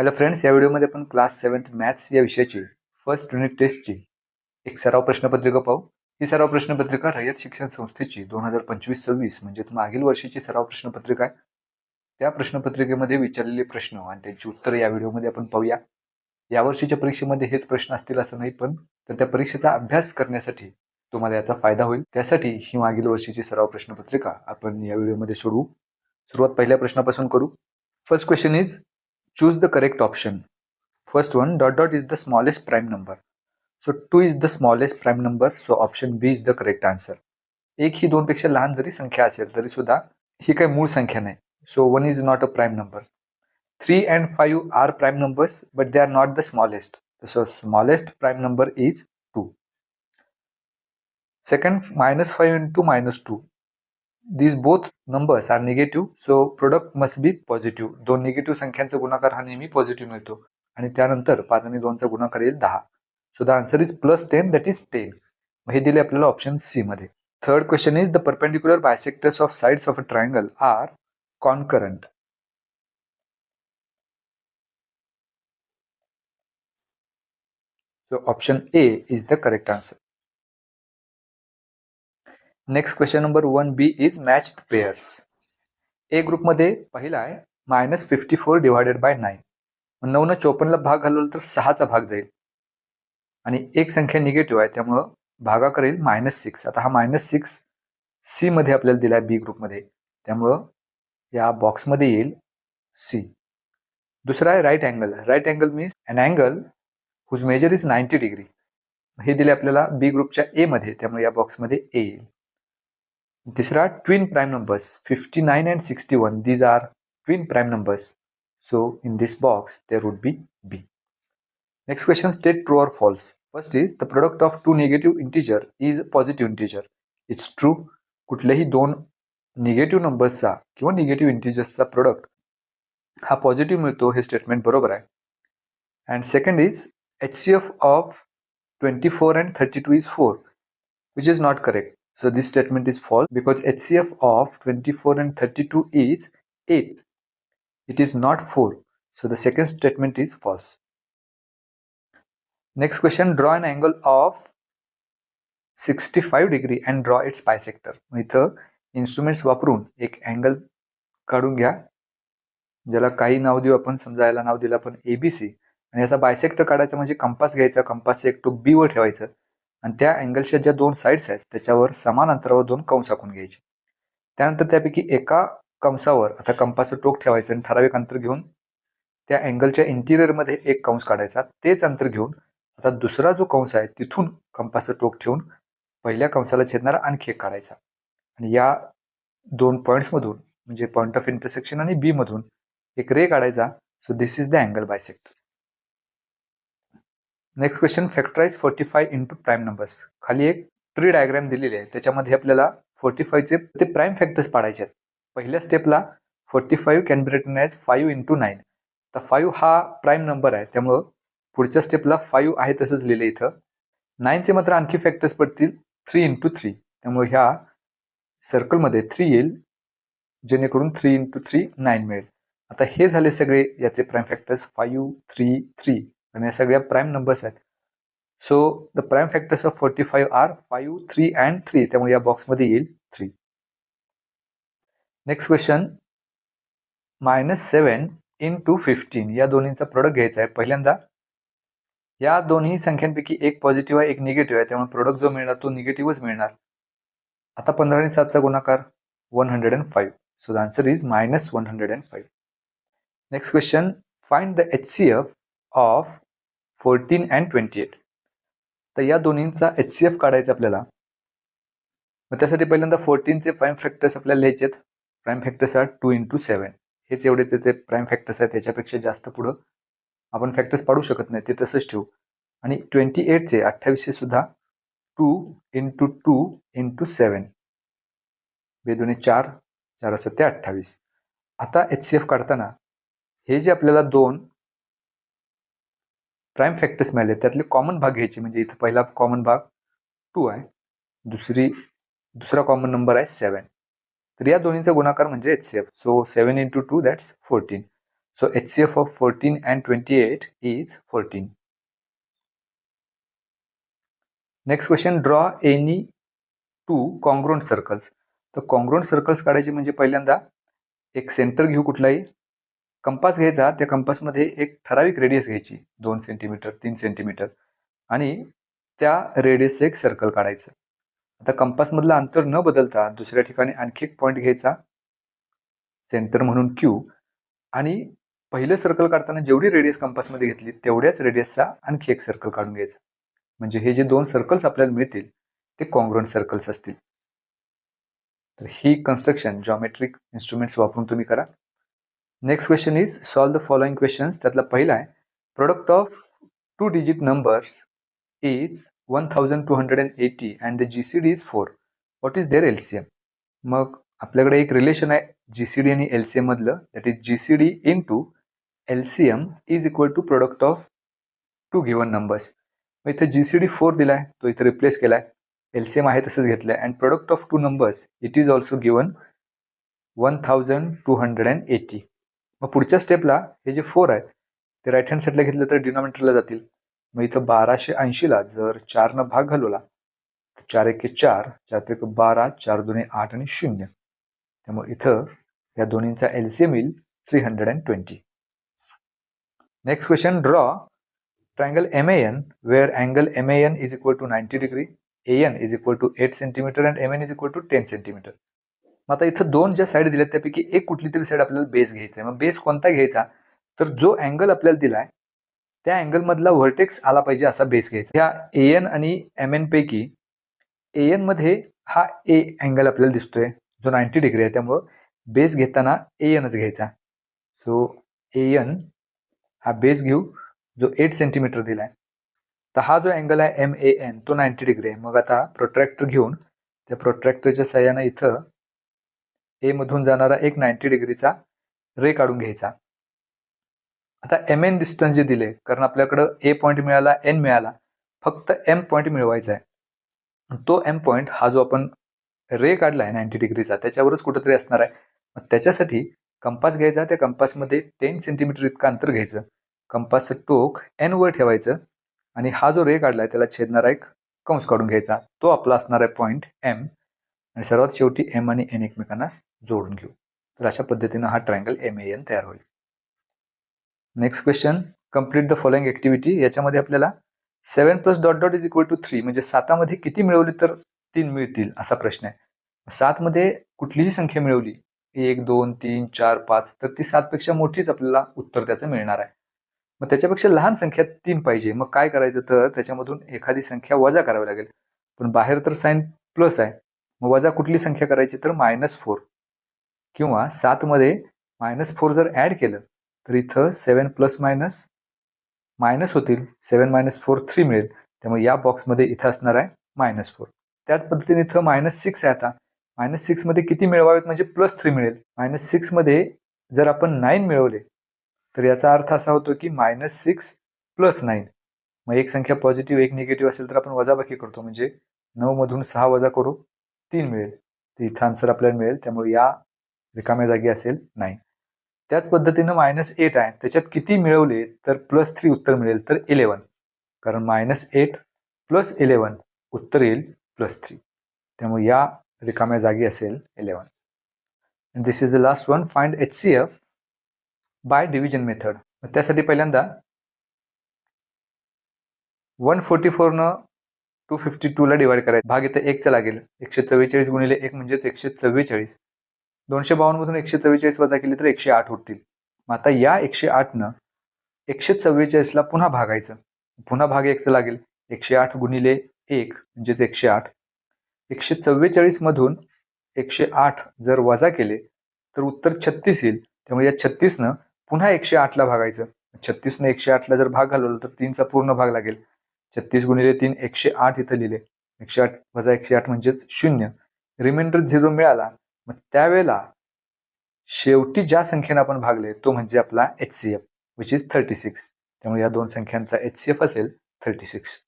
Hello friends, या व्हिडिओमध्ये आपण क्लास 7th मॅथ्स या विषयाची फर्स्ट युनिट टेस्टची एक सराव प्रश्नपत्रिका पाहू. ही सराव प्रश्नपत्रिका रयत शिक्षण संस्थेची 2025-26 म्हणजे मागील वर्षीची सराव प्रश्नपत्रिका आहे. त्या प्रश्नपत्रिकेमध्ये विचारलेले प्रश्न आणि त्यांची उत्तरे या व्हिडिओमध्ये आपण पाहूया. या वर्षीच्या परीक्षेमध्ये हेच प्रश्न असतील असं नाही, पण तर त्या परीक्षेचा अभ्यास करण्यासाठी तुम्हाला याचा फायदा होईल. त्यासाठी ही मागील वर्षीची सराव प्रश्नपत्रिका आपण या व्हिडिओमध्ये सोडवू. सुरुवात पहिल्या प्रश्नापासून करू. First question is choose the correct option. First one, dot dot is the smallest prime number. So 2 is the smallest prime number. So option B is the correct answer. एक ही दोन पेक्षा लहान जरी संख्या असेल तरी सुद्धा ही काही मूळ संख्या नाही. So 1 is not a prime number. 3 and 5 are prime numbers, but they are not the smallest. So smallest prime number is 2. Second, minus 5 into minus 2. These both numbers are negative, so product must be positive. दोन negative संख्यांचा गुणाकार हा नेहमी positive मिळतो आणि त्यानंतर 5 आणि 2चा गुणाकार येईल 10. So the answer is +10, that is 10. हे दिले आपल्याला ऑप्शन सी मध्ये. Third question is the perpendicular bisectors of sides of a triangle are concurrent. So option A is the correct answer. Next question number 1B is match the pairs. A ग्रुपमध्ये पहिला आहे -54 divided by 9. 9 न 54ला भाग घालवला तर 6चा भाग जाईल आणि एक संख्या निगेटिव्ह आहे त्यामुळं भागाकार येईल -6. आता हा -6 सी मध्ये आपल्याला दिलाय बी ग्रुपमध्ये, त्यामुळं या बॉक्समध्ये येईल सी. दुसरा आहे right angle. Right angle means an angle whose measure is 90 degree. हे दिले आपल्याला बी ग्रुपच्या ए मध्ये, त्यामुळे या बॉक्समध्ये ए येईल. तिसरा twin prime numbers 59 and 61. These are twin prime numbers. So in this box there would be B. Next question, state true or false. First is the product of two negative integer is a positive integer. It's true. कुठल्याही दोन negative नंबर्सचा किंवा negative इंटिजर्सचा product हा positive मिळतो, हे statement बरोबर आहे. And second is HCF of 24 and 32 is 4, which is not correct. So this statement is false because HCF of 24 and 32 is 8. It is not 4. So the second statement is false. Next question, draw an angle of 65 degree and draw its bisector. इथं instruments वापरून एक angle काढून घ्या, ज्याला काही नाव देऊ आपण. समजा याला नाव दिलं आपण ABC आणि याचा बायसेक्टर काढायचा म्हणजे कंपास घ्यायचा, कंपास एक टोक B वर ठेवायचं आणि त्या अँगलच्या ज्या दोन साइड्स आहेत त्याच्यावर समान अंतरावर दोन कंस आखून घ्यायचे. त्यानंतर त्यापैकी एका कंसावर आता कंपासचं टोक ठेवायचं आणि ठराविक अंतर घेऊन त्या अँगलच्या इंटिरियर मध्ये एक कंस काढायचा. तेच अंतर घेऊन आता दुसरा जो कंस आहे तिथून कंपासचं टोक ठेवून पहिल्या कंसाला छेदणारा आणखी एक काढायचा आणि या दोन पॉइंट्स मधून म्हणजे पॉइंट ऑफ इंटरसेक्शन आणि बी मधून एक रे काढायचा. So this is the angle bisector. Next question, factorise 45 into prime numbers. खाली एक ट्री डायग्राम दिलेली आहे, त्याच्यामध्ये आपल्याला 45चे ते प्राईम फॅक्टर्स पाडायचे आहेत. पहिल्या स्टेपला 45 can be written as 5 into 9. तर 5 हा प्राईम नंबर आहे, त्यामुळं पुढच्या स्टेपला 5 आहे तसंच लिहिलं इथं. 9चे मात्र आणखी फॅक्टर्स पडतील 3 इंटू 3, त्यामुळे ह्या सर्कलमध्ये 3 येईल, जेणेकरून 3 इंटू 3 9 मिळेल. आता हे झाले सगळे याचे प्राईम फॅक्टर्स 5, 3, 3 आणि या सगळ्या प्राईम नंबर्स आहेत. So the prime factors of 45 are 5, 3 and 3, त्यामुळे या बॉक्समध्ये येईल 3. नेक्स्ट क्वेश्चन, -7 इंटू 15 या दोन्हींचा प्रोडक्ट घ्यायचा आहे. पहिल्यांदा या दोन्ही संख्यांपैकी एक पॉझिटिव्ह आहे, एक निगेटिव्ह आहे, त्यामुळे प्रोडक्ट जो मिळणार तो निगेटिव्हच मिळणार. आता 15 आणि 7चा गुणाकार 105. So the answer is -105. Next question, find the HCF of 14 and 28. तर या दोन्हींचा HCF काढायचा आपल्याला. मग त्यासाठी पहिल्यांदा 14चे प्राईम फॅक्टर्स आपल्याला लिहायचेत. Prime factors are 2 into 7. हेच एवढे त्याचे प्राईम फॅक्टर्स आहेत, त्याच्यापेक्षा जास्त पुढं आपण फॅक्टर्स पाडू शकत नाही, ते तसंच ठेवू. आणि 28चे 28 सुद्धा 2 इंटू 2 इंटू 7, 2 2 4, 4 7 28. आता HCF काढताना हे जे आपल्याला दोन प्राईम फॅक्टर्स मिळाले त्यातले कॉमन भाग घ्यायचे. म्हणजे इथं पहिला कॉमन भाग 2 आहे, दुसरा कॉमन नंबर आहे 7. तर या दोन्हीचा गुणाकार म्हणजे HCF. So 7 into 2 that's 14. So HCF of 14 and 28 is 14. Next question, draw any two congruent circles. तर कॉन्ग्रुएंट सर्कल्स काढायचे म्हणजे पहिल्यांदा एक सेंटर घेऊ, कुठलाही कंपास घ्यायचा, त्या कंपासमध्ये एक ठराविक रेडियस घ्यायची 2 सेंटीमीटर 3 सेंटीमीटर आणि त्या रेडियसचं एक सर्कल काढायचं. आता कंपासमधलं अंतर न बदलता दुसऱ्या ठिकाणी आणखी एक पॉईंट घ्यायचा सेंटर म्हणून Q आणि पहिलं सर्कल काढताना जेवढी रेडियस कंपासमध्ये घेतली तेवढ्याच रेडियसचा आणखी एक सर्कल काढून घ्यायचा. म्हणजे हे जे दोन सर्कल्स आपल्याला मिळतील ते कॉन्ग्रुएंट सर्कल्स असतील. तर ही कन्स्ट्रक्शन जॉमेट्रिक इन्स्ट्रुमेंट्स वापरून तुम्ही करा. Next question is solve the following questions. त्यातला पहिला आहे product of 2 digit numbers is 1280 and the GCD is 4. What is their LCM? मग आपल्याकडे एक रिलेशन आहे GCD आणि LCM मधलं, that is GCD into LCM is equal to product of 2 given numbers. मग इथे GCD 4 दिलाय, तो इथे रिप्लेस केलाय, LCM आहे तसंच घेतलंय and product of 2 numbers it is also given 1280. मग पुढच्या स्टेपला हे जे 4 आहेत ते राईट हँड साईडला घेतलं तर डिनॉमिनेटरला जातील. मग इथं 1280ला जर 4 न भाग घालवला तर 4 एके 4, 4 त्रिक 12, 4 दुने 8 आणि 0. त्यामुळे इथं या दोन्हींचा LCM येईल 320. Next question, draw triangle MAN where angle MAN is equal to 90 degree, AN is equal to 8 cm and MN is equal to 10 cm. मग आता इथं दोन ज्या साईड दिल्यात त्यापैकी एक कुठली तरी साईड आपल्याला बेस घ्यायचा आहे. मग बेस कोणता घ्यायचा, तर जो अँगल आपल्याला दिलाय त्या अँगल मधला व्हर्टेक्स आला पाहिजे असा बेस घ्यायचा. ह्या AN आणि MN पैकी AN मध्ये हा A अँगल आपल्याला दिसतोय जो 90 डिग्री आहे, त्यामुळं बेस घेताना ANच घ्यायचा. सो AN हा बेस घेऊ जो 8 सेंटीमीटर दिलाय. तर हा जो अँगल आहे MAN तो 90 डिग्री आहे. मग आता प्रोट्रॅक्टर घेऊन त्या प्रोट्रॅक्टरच्या साह्याने इथं A मधून जाणारा एक 90 डिग्रीचा रे काढून घ्यायचा. आता MN डिस्टन्स जे दिले, कारण आपल्याकडं A पॉईंट मिळाला, N मिळाला, फक्त M पॉईंट मिळवायचा आहे. तो M पॉईंट हा जो आपण रे काढलाय 90 डिग्रीचा त्याच्यावरच कुठेतरी असणार आहे. मग त्याच्यासाठी कंपास घ्यायचा, त्या कंपासमध्ये 10 सेंटीमीटर इतकं अंतर घ्यायचं, कंपासचं टोक N वर ठेवायचं आणि हा जो रे काढलाय त्याला छेदणारा एक कंस काढून घ्यायचा, तो आपला असणार आहे पॉईंट M. आणि सर्वात शेवटी M आणि N एकमेकांना जोडून घेऊ. तर अशा पद्धतीनं हा ट्रायंगल MAN तयार होईल. Next question, complete the following activity. याच्यामध्ये आपल्याला 7 plus dot dot is equal to 3 म्हणजे 7 मध्ये किती मिळवली तर 3 मिळतील असा प्रश्न आहे. 7 मध्ये कुठलीही संख्या मिळवली 1 2 3 4 5 तर ती 7 पेक्षा मोठीच आपल्याला उत्तर त्याचं मिळणार आहे. मग त्याच्यापेक्षा लहान संख्या 3 पाहिजे. मग काय करायचं, तर त्याच्यामधून एखादी संख्या वजा करावी लागेल. पण बाहेर तर साइन प्लस आहे, मग वजा कुठली संख्या करायची, तर -4 किंवा 7 मध्ये -4 जर ऍड केलं तर इथं 7 प्लस मायनस मायनस होतील. 7 - 4 3 मिळेल. त्यामुळे या बॉक्समध्ये इथं असणार आहे -4. त्याच पद्धतीने इथं -6 आहे. आता -6 मध्ये किती मिळवावेत म्हणजे +3 मिळेल. -6 मध्ये जर आपण 9 मिळवले तर याचा अर्थ असा होतो की -6 + 9. मग एक संख्या पॉझिटिव्ह एक निगेटिव्ह असेल तर आपण वजाबाकी करतो, म्हणजे 9 मधून 6 वजा करू 3 मिळेल. तर इथं आन्सर आपल्याला मिळेल. त्यामुळे या रिकाम्या जागी असेल 9. त्याच पद्धतीनं -8 आहे, त्याच्यात किती मिळवले तर +3 उत्तर मिळेल, तर 11. कारण -8 + 11 उत्तर येईल +3. त्यामुळे या रिकाम्या जागी असेल 11. And this is the last one, find HCF by division method. त्यासाठी पहिल्यांदा 144 न 252 ला डिवाइड करायचं. भाग इथं 1 चा लागेल. 144 गुणिले 1 म्हणजेच 144. 252 मधून 144 वजा केली तर 108 उरतील. मग आता या 108 न 144 ला पुन्हा भागायचं. पुन्हा भाग 1 चा लागेल. 108 गुणिले 1 म्हणजेच 108. 144 मधून 108 जर वजा केले तर उत्तर 36 येईल. त्यामुळे या 36 न पुन्हा 108 ला भागायचं. 36 ने 108 ला जर भाग घालवला तर 3 चा पूर्ण भाग लागेल. 36 गुणिले 3 108 इथं लिहिले. 108 वजा 108 म्हणजेच 0. रिमाइंडर 0 मिळाला. मग त्यावेळेला शेवटी ज्या संख्येने आपण भागले तो म्हणजे आपला HCF, विच इज 36. त्यामुळे या दोन संख्यांचा HCF असेल 36.